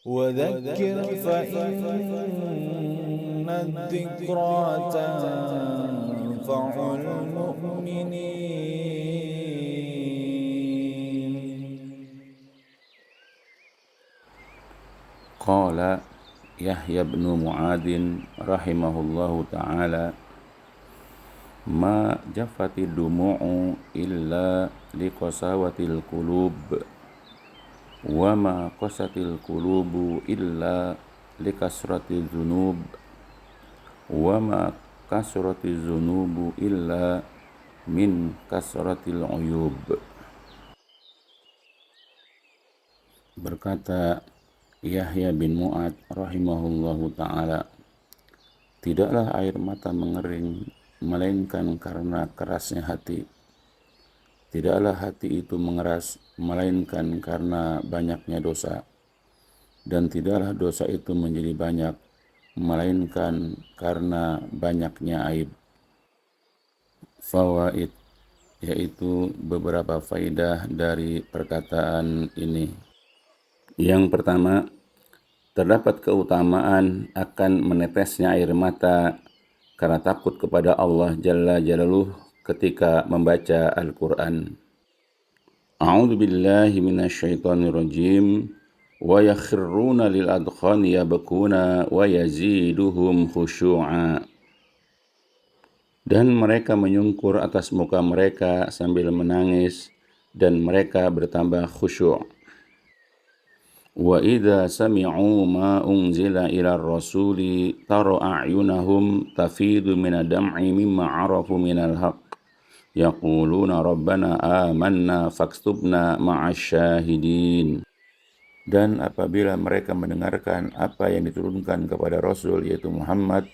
وذكر فإن الذكرى تنفع المؤمنين. قال يحيى بن معاذ رحمه الله تعالى: ما جفت الدموع إلا لقساوة القلوب، وما قست القلوب إلا لكثرة الذنوب، وما كثرت الذنوب إلا من كثرة العيوب. Berkata Yahya bin Mu'adz rahimahullahu ta'ala, tidaklah air mata mengering melainkan karena kerasnya hati. Tidaklah hati itu mengeras melainkan karena banyaknya dosa. Dan tidaklah dosa itu menjadi banyak melainkan karena banyaknya aib. Fawaid, yaitu beberapa faidah dari perkataan ini. Yang pertama, terdapat keutamaan akan menetesnya air mata karena takut kepada Allah Jalla Jalaluh ketika membaca Al-Quran. A'udzu billahi minasyaitonir rajim. Wa yakhruna lil adkhani yabkuna wa yaziduhum khusyu'a. Dan mereka menyungkur atas muka mereka sambil menangis dan mereka bertambah khusyuk. Wa idza sami'u ma unzila ila rasuli tara a'yunahum tafidu minad dam'i mimma 'arafu minal haqq yaquluna rabbana amanna faktubna ma'asyahidin. Dan apabila mereka mendengarkan apa yang diturunkan kepada Rasul yaitu Muhammad,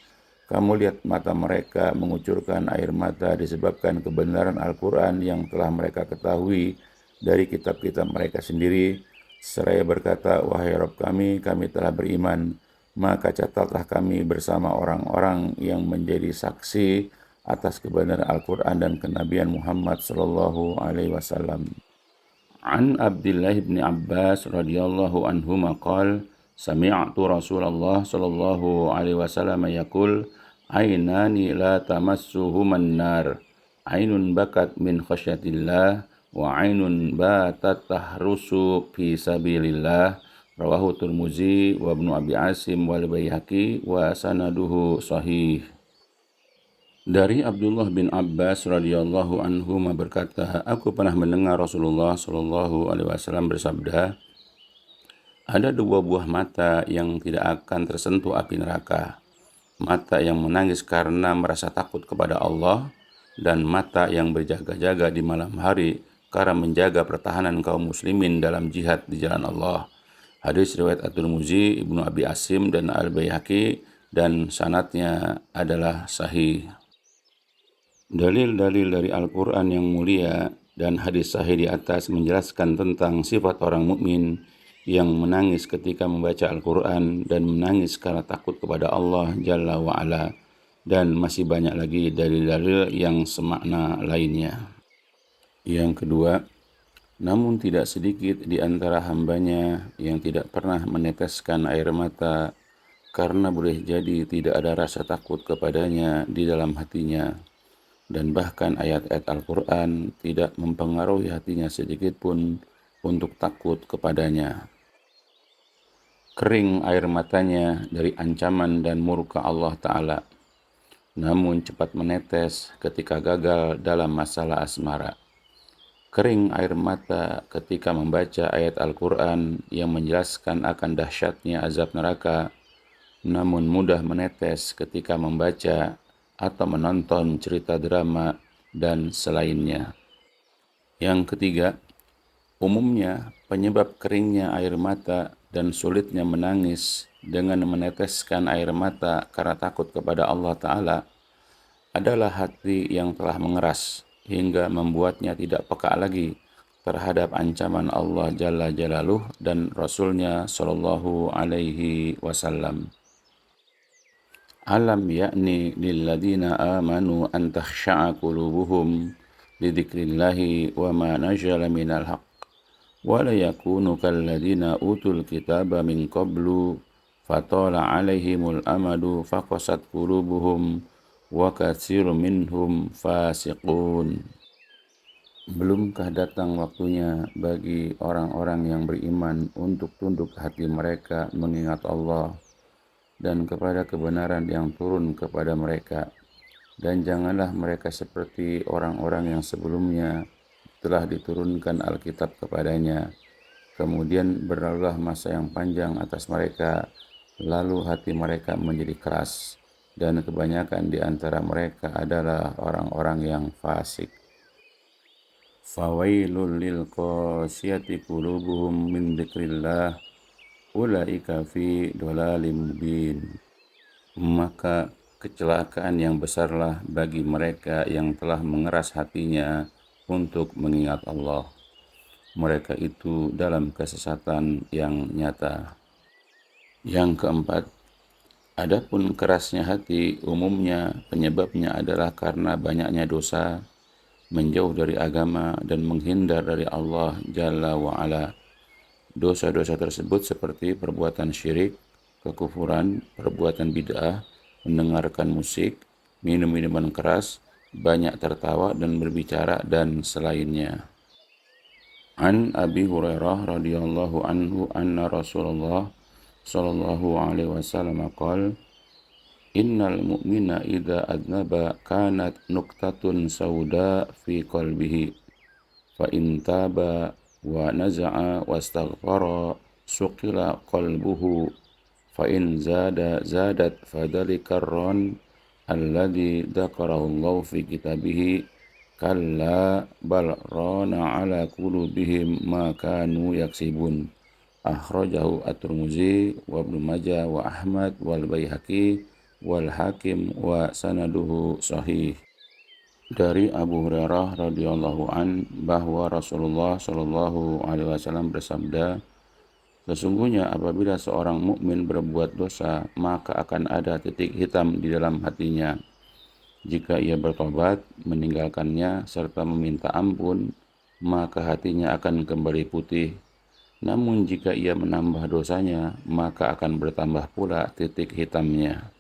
kamu lihat mata mereka mengucurkan air mata disebabkan kebenaran Al-Quran yang telah mereka ketahui dari kitab-kitab mereka sendiri, seraya berkata, wahai Rabb kami telah beriman, maka catatlah kami bersama orang-orang yang menjadi saksi atas kebenaran Al-Quran dan kenabian Muhammad sallallahu alaihi wasallam. An Abdullah bin Abbas radhiyallahu anhuma qala sami'tu Rasulullah sallallahu alaihi wasallam yaqul ainani la tamassuhuman nar ainun bakat min khasyatillah wa ainun batat tahrusu fi sabilillah rawahu Tirmizi wa Ibnu Abi Asim wal Baihaqi wa sanaduhu sahih. Dari Abdullah bin Abbas radhiyallahu anhu berkata, aku pernah mendengar Rasulullah sallallahu alaihi wasallam bersabda, ada dua buah mata yang tidak akan tersentuh api neraka, mata yang menangis karena merasa takut kepada Allah, dan mata yang berjaga-jaga di malam hari karena menjaga pertahanan kaum muslimin dalam jihad di jalan Allah. Hadis riwayat At-Tirmizi, Ibnu Abi Asim dan Al-Baihaqi, dan sanadnya adalah sahih. Dalil-dalil dari Al-Quran yang mulia dan hadis sahih di atas menjelaskan tentang sifat orang mukmin yang menangis ketika membaca Al-Quran dan menangis karena takut kepada Allah Jalla wa'ala, dan masih banyak lagi dalil-dalil yang semakna lainnya. Yang kedua, namun tidak sedikit di antara hambanya yang tidak pernah meneteskan air mata karena boleh jadi tidak ada rasa takut kepadanya di dalam hatinya. Dan bahkan ayat-ayat Al-Quran tidak mempengaruhi hatinya sedikit pun untuk takut kepadanya. Kering air matanya dari ancaman dan murka Allah Ta'ala, namun cepat menetes ketika gagal dalam masalah asmara. Kering air mata ketika membaca ayat Al-Quran yang menjelaskan akan dahsyatnya azab neraka, namun mudah menetes ketika membaca atau menonton cerita drama dan selainnya. Yang ketiga, umumnya penyebab keringnya air mata dan sulitnya menangis dengan meneteskan air mata karena takut kepada Allah Ta'ala adalah hati yang telah mengeras hingga membuatnya tidak peka lagi terhadap ancaman Allah Jalla Jalaluh dan Rasulnya Sallallahu Alaihi Wasallam. Alam yakni lilladina amanu an takhsha'a qulubuhum lidzikrillahi wa ma nazala minal haqq ولا يكونوا كالذين أوتوا الكتاب من قبل فطال عليهم الأمد فقست قلوبهم وكثير منهم فاسقون. Belumkah datang waktunya bagi orang-orang yang beriman untuk tunduk hati mereka mengingat Allah dan kepada kebenaran yang turun kepada mereka. Dan janganlah mereka seperti orang-orang yang sebelumnya telah diturunkan Alkitab kepadanya. Kemudian berlalulah masa yang panjang atas mereka, lalu hati mereka menjadi keras, dan kebanyakan di antara mereka adalah orang-orang yang fasik. Fawailul lil qasiyati qulubuhum min dzikrillah ulaika fi dhalalim mubin. Maka kecelakaan yang besarlah bagi mereka yang telah mengeras hatinya untuk mengingat Allah. Mereka itu dalam kesesatan yang nyata. Yang keempat, adapun kerasnya hati umumnya penyebabnya adalah karena banyaknya dosa, menjauh dari agama dan menghindar dari Allah Jalla wa'ala. Dosa-dosa tersebut seperti perbuatan syirik, kekufuran, perbuatan bid'ah, mendengarkan musik, minum minuman keras, banyak tertawa dan berbicara, dan selainnya. An Abi Hurairah radhiyallahu anhu anna Rasulullah sallallahu alaihi wasallam qala innal mu'mina idza adnaba kanat nuqtatun sauda fi qalbihi fa in taba wa naza'a wastaghfara suqila qalbuhu fa in zadat fadhalikar ran alladhi dzakarahu Allah fi kitabihi kalla bal rana ala qulubihim ma kanu yaksibun. Akhrajahu at-Tirmidzi wa Ibnu Majah wa Ahmad wal Baihaqi wal Hakim wa sanaduhu sahih. Dari Abu Hurairah radhiyallahu an bahwa Rasulullah shallallahu alaihi wasallam bersabda, sesungguhnya apabila seorang mukmin berbuat dosa, maka akan ada titik hitam di dalam hatinya. Jika ia bertobat, meninggalkannya serta meminta ampun, maka hatinya akan kembali putih. Namun jika ia menambah dosanya, maka akan bertambah pula titik hitamnya.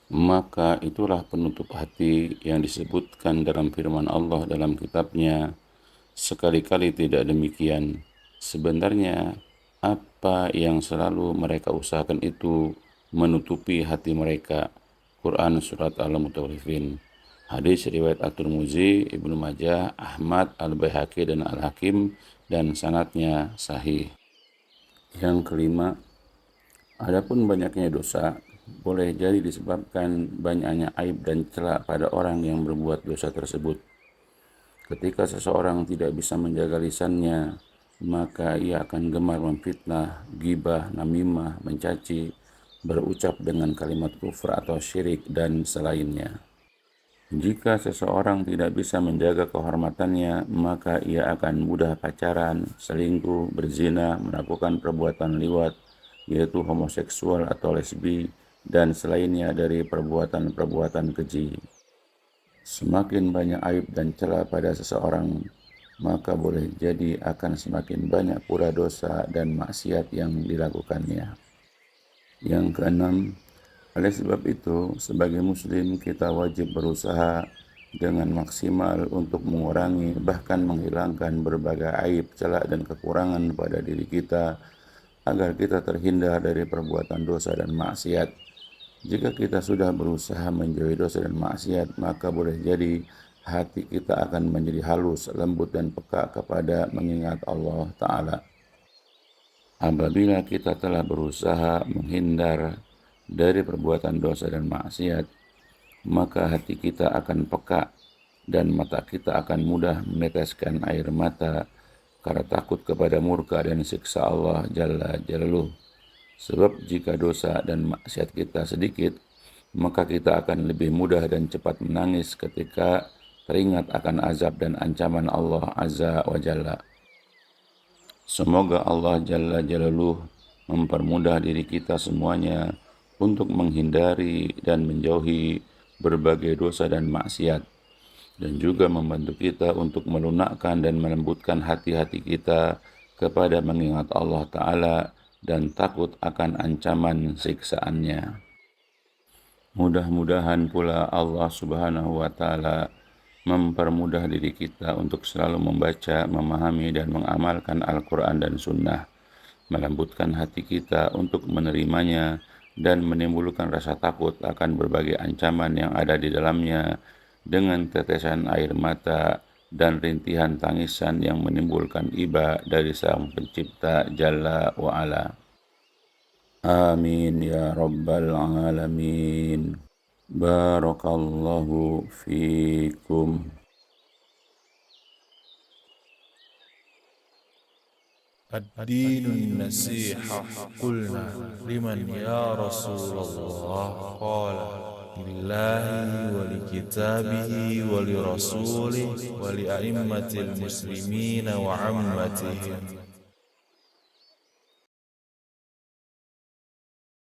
Maka itulah penutup hati yang disebutkan dalam firman Allah dalam kitabnya. Sekali-kali tidak demikian. Sebenarnya apa yang selalu mereka usahakan itu menutupi hati mereka. Quran Surat Al-Mutaffifin. Hadis riwayat At-Tirmidzi, Ibnu Majah, Ahmad, Al-Baihaqi, dan Al-Hakim, dan sanadnya sahih. Yang kelima, adapun banyaknya dosa boleh jadi disebabkan banyaknya aib dan celah pada orang yang berbuat dosa tersebut. Ketika seseorang tidak bisa menjaga lisannya, maka ia akan gemar memfitnah, ghibah, namimah, mencaci, berucap dengan kalimat kufur atau syirik, dan selainnya. Jika seseorang tidak bisa menjaga kehormatannya, maka ia akan mudah pacaran, selingkuh, berzina, melakukan perbuatan liwat, yaitu homoseksual atau lesbi, dan selainnya dari perbuatan-perbuatan keji. Semakin banyak aib dan celah pada seseorang, maka boleh jadi akan semakin banyak pula dosa dan maksiat yang dilakukannya. Yang keenam, oleh sebab itu, sebagai muslim kita wajib berusaha dengan maksimal untuk mengurangi bahkan menghilangkan berbagai aib, celah, dan kekurangan pada diri kita agar kita terhindar dari perbuatan dosa dan maksiat. Jika kita sudah berusaha menjauhi dosa dan maksiat, maka boleh jadi hati kita akan menjadi halus, lembut, dan peka kepada mengingat Allah Ta'ala. Apabila kita telah berusaha menghindar dari perbuatan dosa dan maksiat, maka hati kita akan peka dan mata kita akan mudah meneteskan air mata karena takut kepada murka dan siksa Allah Jalla Jalaluh. Sebab jika dosa dan maksiat kita sedikit, maka kita akan lebih mudah dan cepat menangis ketika teringat akan azab dan ancaman Allah Azza wa Jalla. Semoga Allah Jalla Jalaluh mempermudah diri kita semuanya untuk menghindari dan menjauhi berbagai dosa dan maksiat, dan juga membantu kita untuk melunakkan dan melembutkan hati-hati kita kepada mengingat Allah Ta'ala dan takut akan ancaman siksaannya. Mudah-mudahan pula Allah Subhanahu wa Ta'ala mempermudah diri kita untuk selalu membaca, memahami, dan mengamalkan Al-Quran dan Sunnah, melembutkan hati kita untuk menerimanya, dan menimbulkan rasa takut akan berbagai ancaman yang ada di dalamnya dengan tetesan air mata dan rintihan tangisan yang menimbulkan iba dari Sang Pencipta Jalla wa'ala. Amin ya Rabbal Alamin. Barakallahu fikum. الدين النصيحة قلنا لمن يا رسول الله قال لله ولكتابه ولرسوله ولأئمة المسلمين وعمتهم